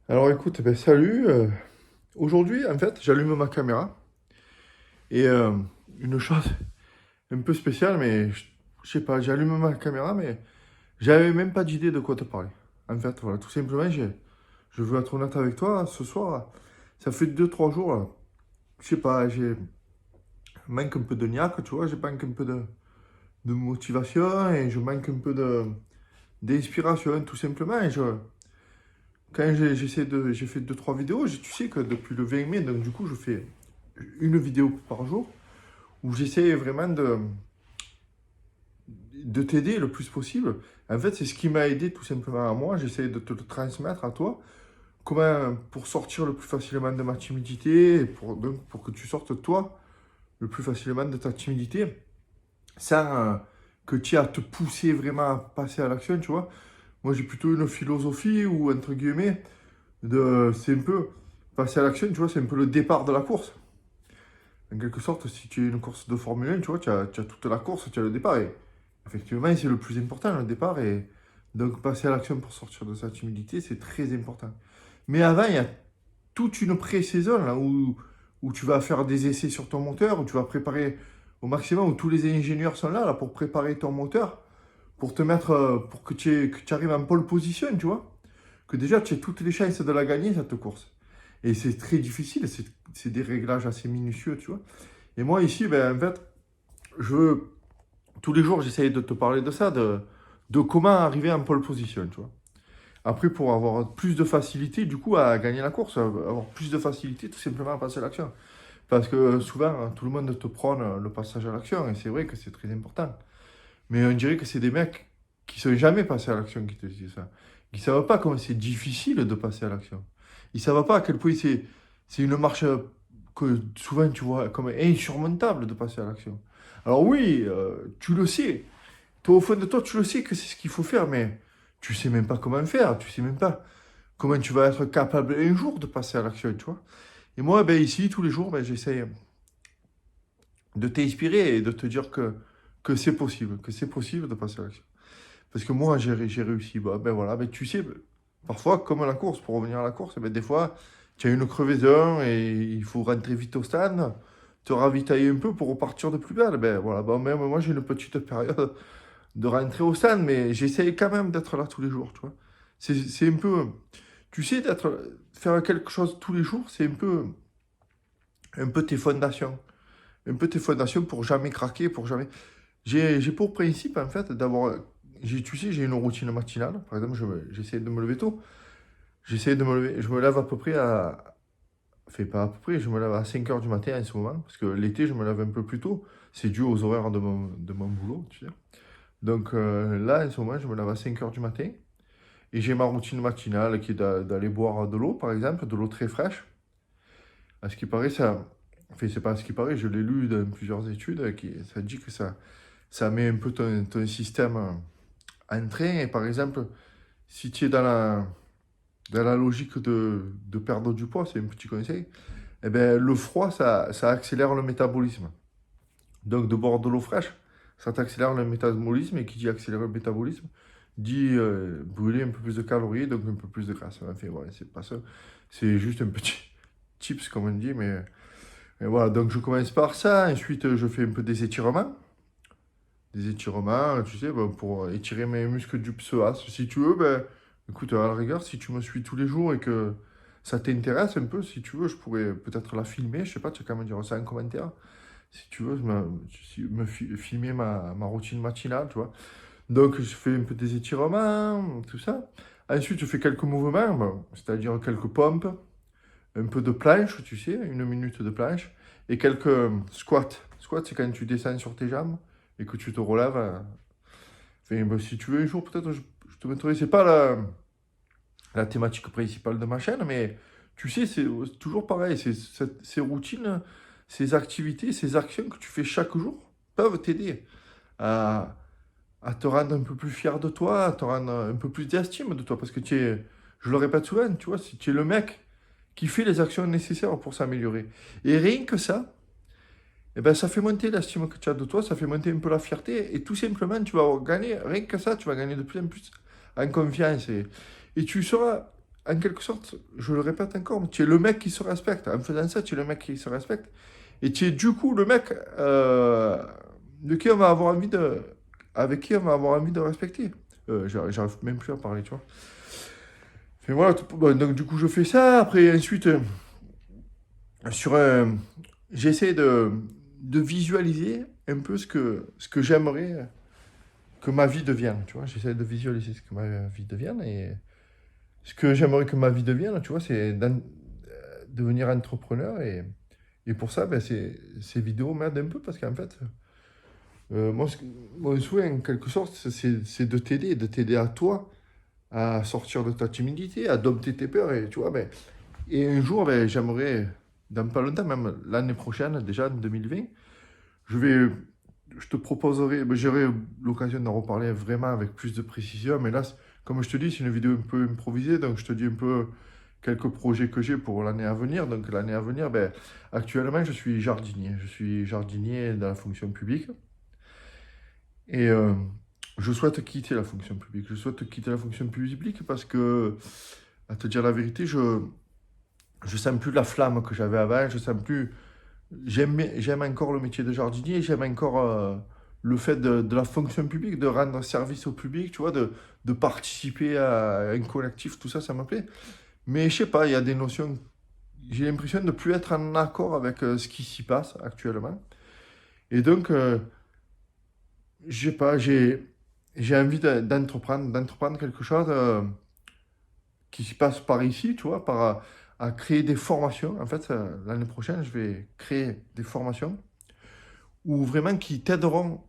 Alors écoute, salut. Aujourd'hui, en fait, j'allume ma caméra et une chose un peu spéciale, mais je sais pas, j'allume ma caméra, mais j'avais même pas d'idée de quoi te parler. En fait, voilà, tout simplement, je veux être honnête avec toi. Ce soir, ça fait 2 3 jours, là, je sais pas, j'ai manque un peu de niaque, tu vois, j'ai manque un peu de motivation et je manque un peu d'inspiration, tout simplement. Quand j'ai fait 2 3 vidéos, tu sais que depuis le 20 mai, donc du coup, je fais une vidéo par jour où j'essaie vraiment de t'aider le plus possible. En fait, c'est ce qui m'a aidé tout simplement à moi. J'essaie de te le transmettre à toi. Comment pour sortir le plus facilement de ma timidité, et pour que tu sortes toi le plus facilement de ta timidité, sans que tu aies à te pousser vraiment à passer à l'action, tu vois. Moi, j'ai plutôt une philosophie où, entre guillemets, c'est un peu passer à l'action, tu vois, c'est un peu le départ de la course. En quelque sorte, si tu es une course de Formule 1, tu vois, tu as toute la course, tu as le départ. Et effectivement, c'est le plus important, le départ. Et donc, passer à l'action pour sortir de sa timidité, c'est très important. Mais avant, il y a toute une pré-saison là, où tu vas faire des essais sur ton moteur, où tu vas préparer au maximum, où tous les ingénieurs sont là pour préparer ton moteur, pour te mettre, pour que tu arrives en pole position, tu vois. Que déjà, tu aies toutes les chances de la gagner, cette course. Et c'est très difficile, c'est des réglages assez minutieux, tu vois. Et moi, ici, en fait, je, tous les jours, j'essaye de te parler de ça, de comment arriver en pole position, tu vois. Après, pour avoir plus de facilité, du coup, à gagner la course, avoir plus de facilité, tout simplement à passer à l'action. Parce que souvent, tout le monde te prône le passage à l'action, et c'est vrai que c'est très important. Mais on dirait que c'est des mecs qui ne sont jamais passés à l'action qui te disent ça. Ils ne savent pas comment c'est difficile de passer à l'action. Ils ne savent pas à quel point c'est une marche que souvent tu vois comme insurmontable de passer à l'action. Alors oui, tu le sais. Toi, au fond de toi, tu le sais que c'est ce qu'il faut faire, mais tu sais même pas comment faire. Tu sais même pas comment tu vas être capable un jour de passer à l'action, tu vois. Et moi, ici, tous les jours, j'essaie de t'inspirer et de te dire que c'est possible de passer à l'action. Parce que moi, j'ai réussi. Voilà, tu sais, parfois, comme la course, pour revenir à la course, des fois, tu as une crevaison et il faut rentrer vite au stand, te ravitailler un peu pour repartir de plus belle. Voilà, même moi, j'ai une petite période de rentrer au stand, mais j'essaye quand même d'être là tous les jours, tu vois. C'est un peu, tu sais, faire quelque chose tous les jours, c'est un peu tes fondations. Un peu tes fondations pour jamais craquer, pour jamais. J'ai pour principe, en fait, d'avoir. Tu sais, j'ai une routine matinale. Par exemple, j'essaie de me lever tôt. J'essaie de me lever. Je me lève à peu près à. Enfin, pas à peu près, je me lève à 5 heures du matin en ce moment. Parce que l'été, je me lève un peu plus tôt. C'est dû aux horaires de mon boulot, tu sais. Donc là, en ce moment, je me lève à 5 heures du matin. Et j'ai ma routine matinale qui est d'aller boire de l'eau, par exemple, de l'eau très fraîche. À ce qui paraît, ça. Enfin, c'est pas à ce qui paraît, je l'ai lu dans plusieurs études, ça dit que ça met un peu ton système en train. Et par exemple, si tu es dans la logique de perdre du poids, c'est un petit conseil, eh ben, le froid, ça accélère le métabolisme. Donc, de boire de l'eau fraîche, ça t'accélère le métabolisme. Et qui dit accélérer le métabolisme, dit brûler un peu plus de calories, donc un peu plus de graisse. Enfin, voilà, c'est pas ça. C'est juste un petit tips, comme on dit. Mais voilà, donc je commence par ça. Ensuite, je fais un peu des étirements. Des étirements, tu sais, pour étirer mes muscles du psoas. Si tu veux, écoute, à la rigueur, si tu me suis tous les jours et que ça t'intéresse un peu, si tu veux, je pourrais peut-être la filmer. Je sais pas, tu as qu'à me dire ça en commentaire. Si tu veux, filmer ma routine matinale, tu vois. Donc, je fais un peu des étirements, tout ça. Ensuite, je fais quelques mouvements, c'est-à-dire quelques pompes, un peu de planche, tu sais, 1 minute de planche, et quelques squats. Squat, c'est quand tu descends sur tes jambes et que tu te relèves. Enfin, si tu veux un jour, peut-être, je te mettrai. C'est pas la thématique principale de ma chaîne, mais tu sais, c'est toujours pareil. Ces routines, ces activités, ces actions que tu fais chaque jour peuvent t'aider à, à te rendre un peu plus fier de toi, à te rendre un peu plus d'estime de toi. Parce que je le répète souvent, tu vois, si tu es le mec qui fait les actions nécessaires pour s'améliorer. Et rien que ça, eh ben, ça fait monter l'estime que tu as de toi, ça fait monter un peu la fierté, et tout simplement, tu vas gagner, rien que ça, tu vas gagner de plus en plus en confiance, et tu seras, en quelque sorte, je le répète encore, mais tu es le mec qui se respecte. En faisant ça, tu es le mec qui se respecte. Et tu es du coup le mec de qui on va avoir envie de, avec qui on va avoir envie de respecter. J'arrive même plus à parler, tu vois. Et voilà, bon, donc du coup je fais ça. Après, ensuite, sur un, j'essaie de visualiser un peu ce que j'aimerais que ma vie devienne, tu vois. J'essaie de visualiser ce que ma vie devienne et ce que j'aimerais que ma vie devienne, tu vois, c'est devenir entrepreneur et pour ça, ben, ces vidéos m'aident un peu parce qu'en fait, moi, mon souhait, en quelque sorte, c'est de t'aider à toi à sortir de ta timidité, à dompter tes peurs. Et tu vois, ben, et un jour, ben, j'aimerais, dans pas longtemps, même l'année prochaine, déjà en 2020, je vais, je te proposerai, ben, j'aurai l'occasion d'en reparler vraiment avec plus de précision. Mais là, comme je te dis, c'est une vidéo un peu improvisée, donc je te dis un peu quelques projets que j'ai pour l'année à venir. Donc l'année à venir, ben, actuellement, je suis jardinier. Je suis jardinier dans la fonction publique. Et je souhaite quitter la fonction publique. Je souhaite quitter la fonction publique parce que, à te dire la vérité, je sens plus la flamme que j'avais avant. Je sens plus. J'aime encore le métier de jardinier. J'aime encore le fait de la fonction publique, de rendre service au public, tu vois, de participer à un collectif, tout ça, ça me plaît. Mais je sais pas, il y a des notions. J'ai l'impression de ne plus être en accord avec ce qui s'y passe actuellement. Et donc, je sais pas, j'ai envie d'entreprendre quelque chose qui se passe par ici, tu vois, à créer des formations. En fait, l'année prochaine, je vais créer des formations où vraiment qui t'aideront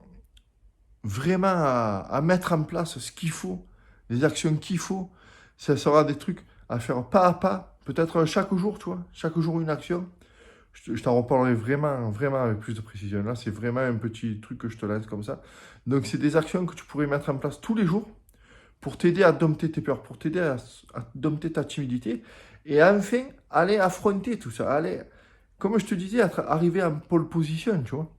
vraiment à mettre en place ce qu'il faut, les actions qu'il faut. Ça sera des trucs à faire pas à pas, peut-être chaque jour, tu vois, chaque jour une action. Je t'en reparlerai vraiment, vraiment avec plus de précision. Là, c'est vraiment un petit truc que je te lance comme ça. Donc, c'est des actions que tu pourrais mettre en place tous les jours pour t'aider à dompter tes peurs, pour t'aider à dompter ta timidité et enfin aller affronter tout ça. Aller, comme je te disais, arriver en pole position, tu vois.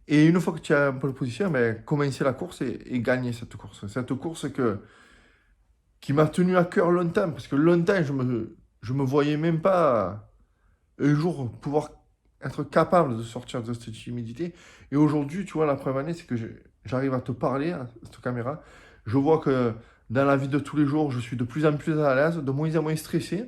Et une fois que tu es en pole position, ben, commencer la course et gagner cette course. Cette course qui m'a tenu à cœur longtemps, parce que longtemps, je me voyais même pas un jour pouvoir être capable de sortir de cette timidité. Et aujourd'hui, tu vois, la preuve année, c'est que j'arrive à te parler à cette caméra. Je vois que dans la vie de tous les jours, je suis de plus en plus à l'aise, de moins en moins stressé.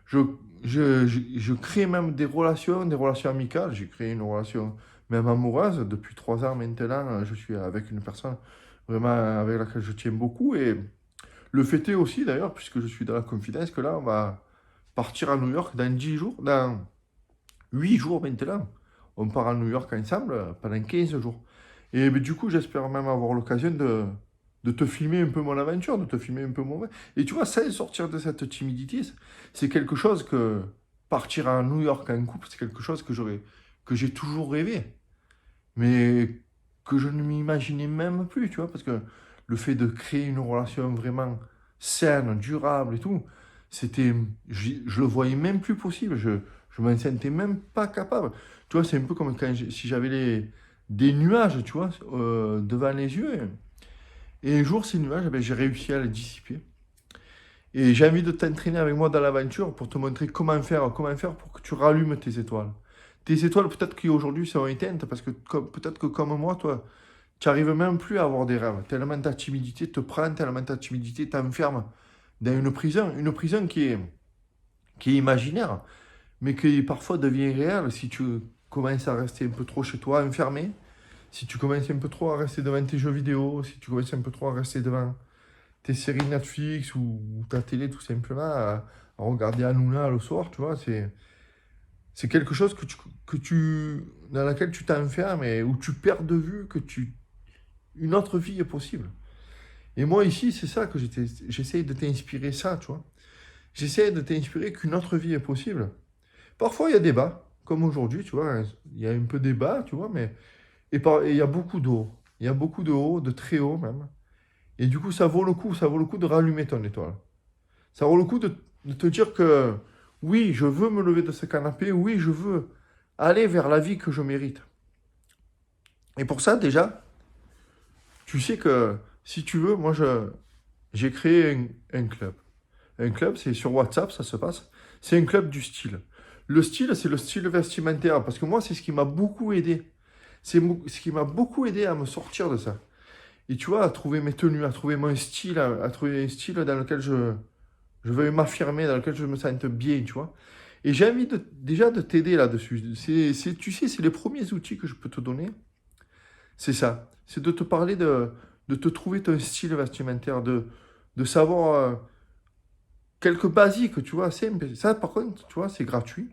Je, je crée même des relations amicales. J'ai créé une relation même amoureuse. Depuis 3 ans maintenant, je suis avec une personne vraiment avec laquelle je tiens beaucoup. Et le fait est aussi, d'ailleurs, puisque je suis dans la confidence, que là, on va partir à New York dans 10 jours, dans 8 jours maintenant. On part à New York ensemble pendant 15 jours. Et ben, du coup, j'espère même avoir l'occasion de te filmer un peu mon aventure, de te filmer un peu mon... Et tu vois, sans sortir de cette timidité, c'est quelque chose que... Partir à New York en couple, c'est quelque chose que j'ai toujours rêvé. Mais que je ne m'imaginais même plus, tu vois, parce que le fait de créer une relation vraiment saine, durable et tout, c'était, je le voyais même plus possible, je m'en sentais même pas capable. Tu vois, c'est un peu comme quand si j'avais des nuages, tu vois, devant les yeux. Et un jour, ces nuages, eh ben, j'ai réussi à les dissiper. Et j'ai envie de t'entraîner avec moi dans l'aventure pour te montrer comment faire pour que tu rallumes tes étoiles. Tes étoiles, peut-être qu'aujourd'hui, sont éteintes parce que peut-être que comme moi, toi, tu n'arrives même plus à avoir des rêves. Tellement ta timidité te prend, tellement ta timidité t'enferme dans une prison qui est imaginaire, mais qui parfois devient réelle si tu commences à rester un peu trop chez toi, enfermé, si tu commences un peu trop à rester devant tes jeux vidéo, si tu commences un peu trop à rester devant tes séries Netflix ou ta télé tout simplement, à regarder Hanouna le soir, tu vois, c'est quelque chose dans laquelle tu t'enfermes et où tu perds de vue une autre vie est possible. Et moi ici, c'est ça que j'essaye de t'inspirer ça, tu vois. J'essaye de t'inspirer qu'une autre vie est possible. Parfois, il y a des bas, comme aujourd'hui, tu vois, il y a un peu des bas, tu vois, mais et il y a beaucoup de hauts. Il y a beaucoup de hauts, de très hauts même. Et du coup, ça vaut le coup de rallumer ton étoile. Ça vaut le coup de te dire que oui, je veux me lever de ce canapé, oui, je veux aller vers la vie que je mérite. Et pour ça, déjà, tu sais que si tu veux, j'ai créé un club. Un club, c'est sur WhatsApp, ça se passe. C'est un club du style. Le style, c'est le style vestimentaire. Parce que moi, c'est ce qui m'a beaucoup aidé. C'est ce qui m'a beaucoup aidé à me sortir de ça. Et tu vois, à trouver mes tenues, à trouver mon style, à trouver un style dans lequel je veux m'affirmer, dans lequel je me sente bien, tu vois. Et j'ai envie déjà de t'aider là-dessus. Tu sais, c'est les premiers outils que je peux te donner. C'est ça. C'est de te parler de te trouver ton style vestimentaire, de savoir quelques basiques, tu vois, simple. Ça, par contre, tu vois, c'est gratuit.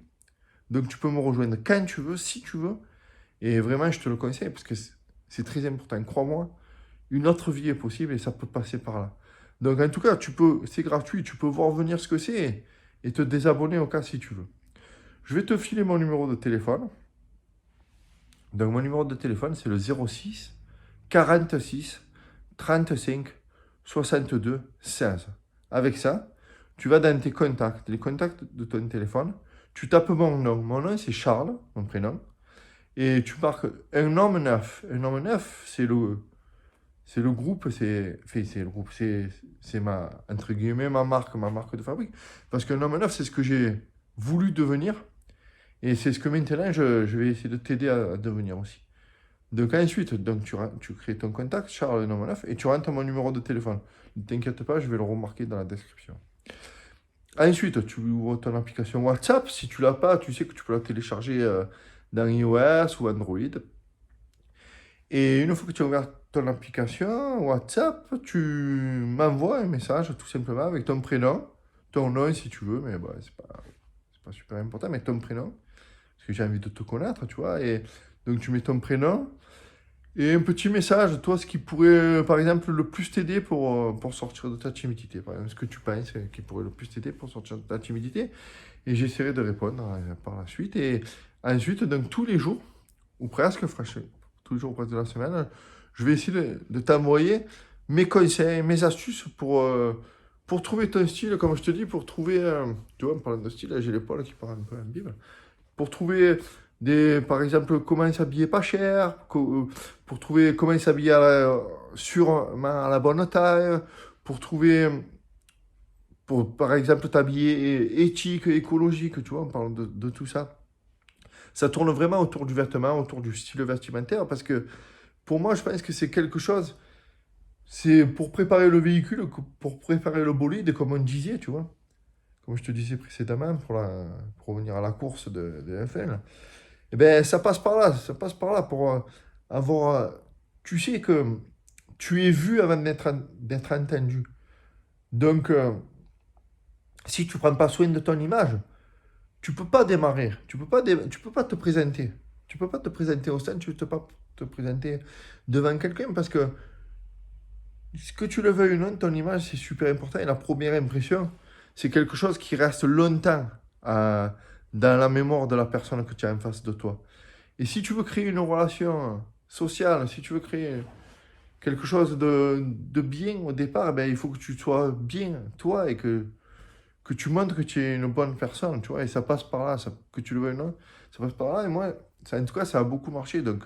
Donc, tu peux me rejoindre quand tu veux, si tu veux. Et vraiment, je te le conseille parce que c'est très important. Crois-moi, une autre vie est possible et ça peut passer par là. Donc, en tout cas, c'est gratuit. Tu peux voir venir ce que c'est et te désabonner au cas si tu veux. Je vais te filer mon numéro de téléphone. Donc, mon numéro de téléphone, c'est le 06 46 35 62 16. Avec ça, tu vas dans tes contacts, les contacts de ton téléphone. Tu tapes mon nom. Mon nom, c'est Charles, mon prénom. Et tu marques un homme neuf. Un homme neuf, c'est le groupe, c'est entre guillemets, ma marque de fabrique. Parce qu'un homme neuf, c'est ce que j'ai voulu devenir. Et c'est ce que maintenant, je vais essayer de t'aider à devenir aussi. Donc ensuite, tu crées ton contact, Charles Homme neuf, et tu rentres mon numéro de téléphone. Ne t'inquiète pas, je vais le remarquer dans la description. Ensuite, tu ouvres ton application WhatsApp. Si tu ne l'as pas, tu sais que tu peux la télécharger dans iOS ou Android. Et une fois que tu as ouvert ton application WhatsApp, tu m'envoies un message tout simplement avec ton prénom, ton nom si tu veux, mais bon, c'est pas super important, mais ton prénom, parce que j'ai envie de te connaître, tu vois. Et donc tu mets ton prénom et un petit message, toi, ce qui pourrait, par exemple, le plus t'aider pour sortir de ta timidité. Par exemple, ce que tu penses qui pourrait le plus t'aider pour sortir de ta timidité. Et j'essaierai de répondre par la suite. Et ensuite, donc tous les jours, ou presque, tous les jours au presque de la semaine, je vais essayer de t'envoyer mes conseils, mes astuces pour trouver ton style, comme je te dis, pour trouver, tu vois, en parlant de style, là, j'ai l'épaule qui part un peu en bible, pour trouver par exemple, comment s'habiller pas cher, pour trouver comment s'habiller à la bonne taille, pour trouver, par exemple, t'habiller éthique, écologique, tu vois, on parle de tout ça. Ça tourne vraiment autour du vêtement, autour du style vestimentaire, parce que pour moi, je pense que c'est quelque chose, c'est pour préparer le véhicule, pour préparer le bolide, comme on disait, tu vois, comme je te disais précédemment, pour revenir à la course de F1. Eh ben, ça passe par là pour avoir. Tu sais que tu es vu avant d'être entendu. Donc, si tu prends pas soin de ton image, tu peux pas démarrer. Tu peux pas te présenter. Tu peux pas te présenter au stand, tu peux pas te présenter devant quelqu'un parce que, ce que tu le veuilles ou non, ton image, c'est super important. Et la première impression, c'est quelque chose qui reste longtemps dans la mémoire de la personne que tu as en face de toi. Et si tu veux créer une relation sociale, si tu veux créer quelque chose de bien au départ, ben, il faut que tu sois bien, toi, et que tu montres que tu es une bonne personne, tu vois, et ça passe par là, que tu le veuilles ou non, ça passe par là, et moi, en tout cas, ça a beaucoup marché, donc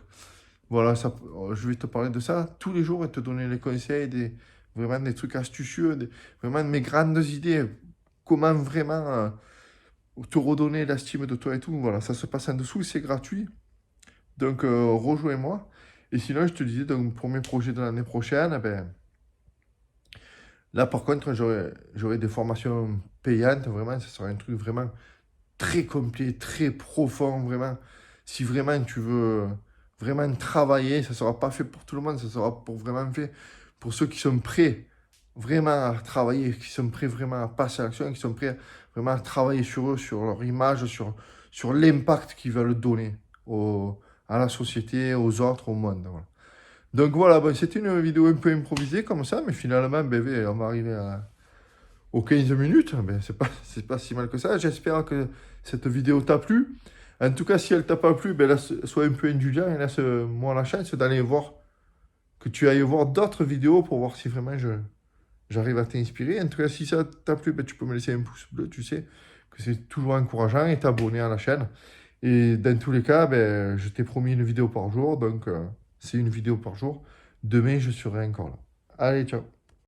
voilà, je vais te parler de ça tous les jours et te donner les conseils, vraiment des trucs astucieux, vraiment de mes grandes idées, comment vraiment te redonner l'estime de toi et tout, voilà, ça se passe en dessous, c'est gratuit. Donc, rejoins-moi. Et sinon, je te disais, donc, pour mes projets de l'année prochaine, ben, là, par contre, j'aurai des formations payantes. Vraiment, ça sera un truc vraiment très complet, très profond, vraiment. Si vraiment tu veux vraiment travailler, ça ne sera pas fait pour tout le monde, ça sera vraiment fait pour ceux qui sont prêts vraiment à travailler, qui sont prêts vraiment à passer à l'action, qui sont prêts vraiment à travailler sur eux, sur leur image, sur l'impact qu'ils veulent donner à la société, aux autres, au monde. Voilà. Donc voilà, bon, c'était une vidéo un peu improvisée comme ça, mais finalement, ben, on va arriver aux 15 minutes. Ben, c'est pas si mal que ça. J'espère que cette vidéo t'a plu. En tout cas, si elle t'a pas plu, ben, sois un peu indulgent et laisse-moi la chance d'aller voir, que tu ailles voir d'autres vidéos pour voir si vraiment j'arrive à t'inspirer. En tout cas, si ça t'a plu, ben, tu peux me laisser un pouce bleu, tu sais que c'est toujours encourageant, et t'abonner à la chaîne. Et dans tous les cas, ben, je t'ai promis une vidéo par jour, donc c'est une vidéo par jour. Demain, je serai encore là. Allez, ciao!